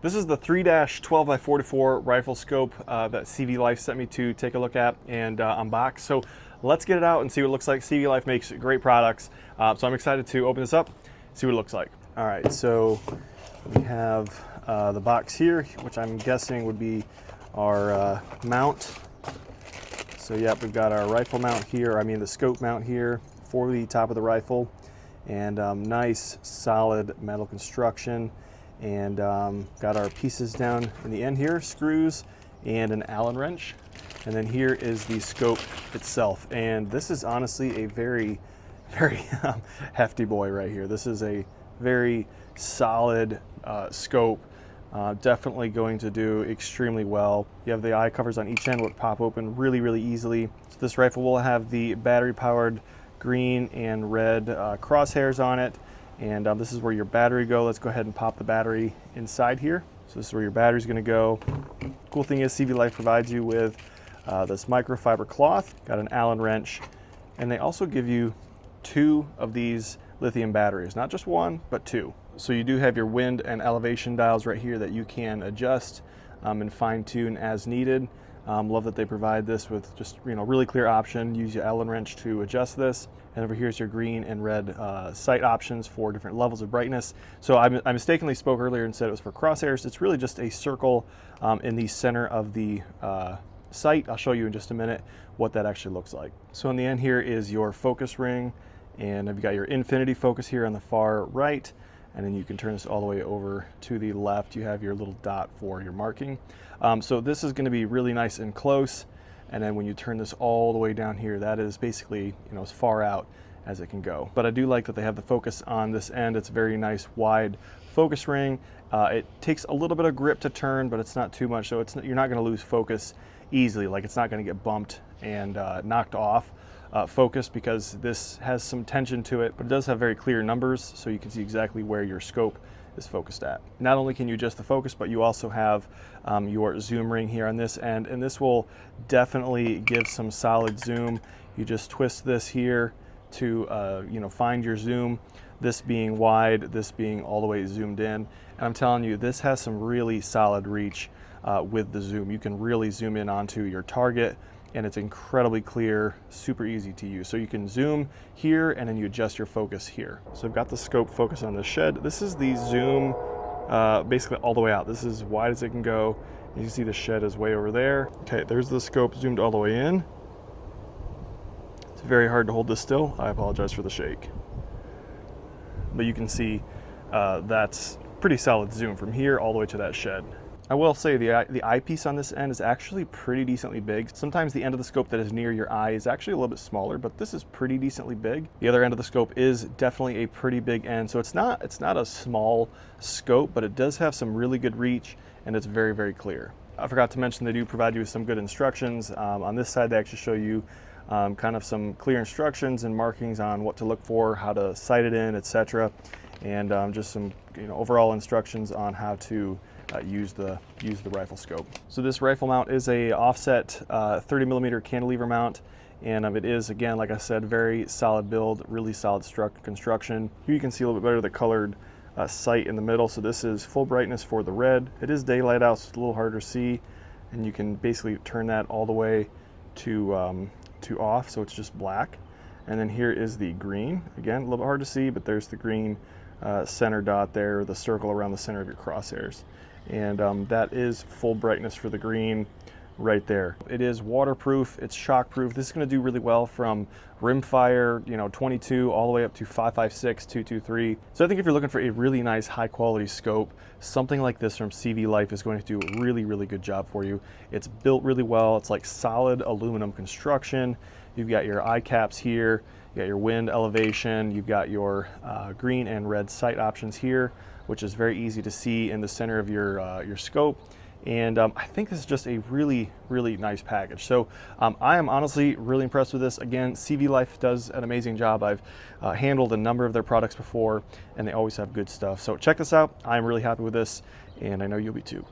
This is the 3-12x44 rifle scope that CVLIFE sent me to take a look at and unbox. So let's get it out and see what it looks like. CVLIFE makes great products, so I'm excited to open this up, see what it looks like. All right, so we have the box here, which I'm guessing would be our mount. So yep, we've got our rifle mount here, I mean the scope mount here for the top of the rifle, and nice solid metal construction. And got our pieces down in the end here, screws and an Allen wrench. And then here is the scope itself. And this is honestly a very, very hefty boy right here. This is a very solid scope. Definitely going to do extremely well. You have the eye covers on each end, would pop open really, really easily. So this rifle will have the battery powered green and red crosshairs on it. And this is where your battery go. Let's go ahead and pop the battery inside here. So this is where your battery's gonna go. Cool thing is CVLIFE provides you with this microfiber cloth, got an Allen wrench, and they also give you 2 of these lithium batteries, not just 1, but 2. So you do have your wind and elevation dials right here that you can adjust and fine tune as needed. Love that they provide this with just, really clear option. Use your Allen wrench to adjust this. And over here is your green and red sight options for different levels of brightness. So I mistakenly spoke earlier and said it was for crosshairs. It's really just a circle in the center of the sight. I'll show you in just a minute what that actually looks like. So in the end here is your focus ring, and you've got your infinity focus here on the far right. And then you can turn this all the way over to the left. You have your little dot for your marking. So this is going to be really nice and close. And then when you turn this all the way down here, that is basically, as far out as it can go. But I do like that they have the focus on this end. It's a very nice wide focus ring. It takes a little bit of grip to turn, but it's not too much. So you're not going to lose focus easily. Like, it's not going to get bumped and knocked off focus, because this has some tension to it, but it does have very clear numbers, so you can see exactly where your scope is focused at. Not only can you adjust the focus, but you also have your zoom ring here on this end, and this will definitely give some solid zoom. You just twist this here to find your zoom, this being wide, this being all the way zoomed in. And I'm telling you, this has some really solid reach with the zoom. You can really zoom in onto your target, and it's incredibly clear, super easy to use. So you can zoom here, and then you adjust your focus here. So I've got the scope focus on the shed. This is the zoom basically all the way out. This is as wide as it can go. You can see the shed is way over there. Okay, there's the scope zoomed all the way in. It's very hard to hold this still. I apologize for the shake. But you can see that's pretty solid zoom from here all the way to that shed. I will say the eyepiece on this end is actually pretty decently big. Sometimes the end of the scope that is near your eye is actually a little bit smaller, but this is pretty decently big. The other end of the scope is definitely a pretty big end. So it's not a small scope, but it does have some really good reach, and it's very, very clear. I forgot to mention they do provide you with some good instructions. On this side, they actually show you kind of some clear instructions and markings on what to look for, how to sight it in, etc. And just some overall instructions on how to use the rifle scope. So this rifle mount is a offset 30mm cantilever mount, and it is, again, like I said, very solid build, really solid construction. Here you can see a little bit better the colored sight in the middle. So this is full brightness for the red. It is daylight out, so it's a little harder to see, and you can basically turn that all the way to off, so it's just black. And then here is the green. Again, a little bit hard to see, but there's the green center dot there, the circle around the center of your crosshairs. And that is full brightness for the green right there. It is waterproof, it's shockproof. This is going to do really well from rimfire, 22 all the way up to 5.56, 223. So I think if you're looking for a really nice high quality scope, something like this from CVLIFE is going to do a really, really good job for you. It's built really well. It's like solid aluminum construction. You've got your eye caps here, you got your wind elevation, you've got your green and red sight options here, which is very easy to see in the center of your scope. And I think this is just a really, really nice package. So I am honestly really impressed with this. Again, CVLIFE does an amazing job. I've handled a number of their products before, and they always have good stuff. So check this out. I'm really happy with this, and I know you'll be too.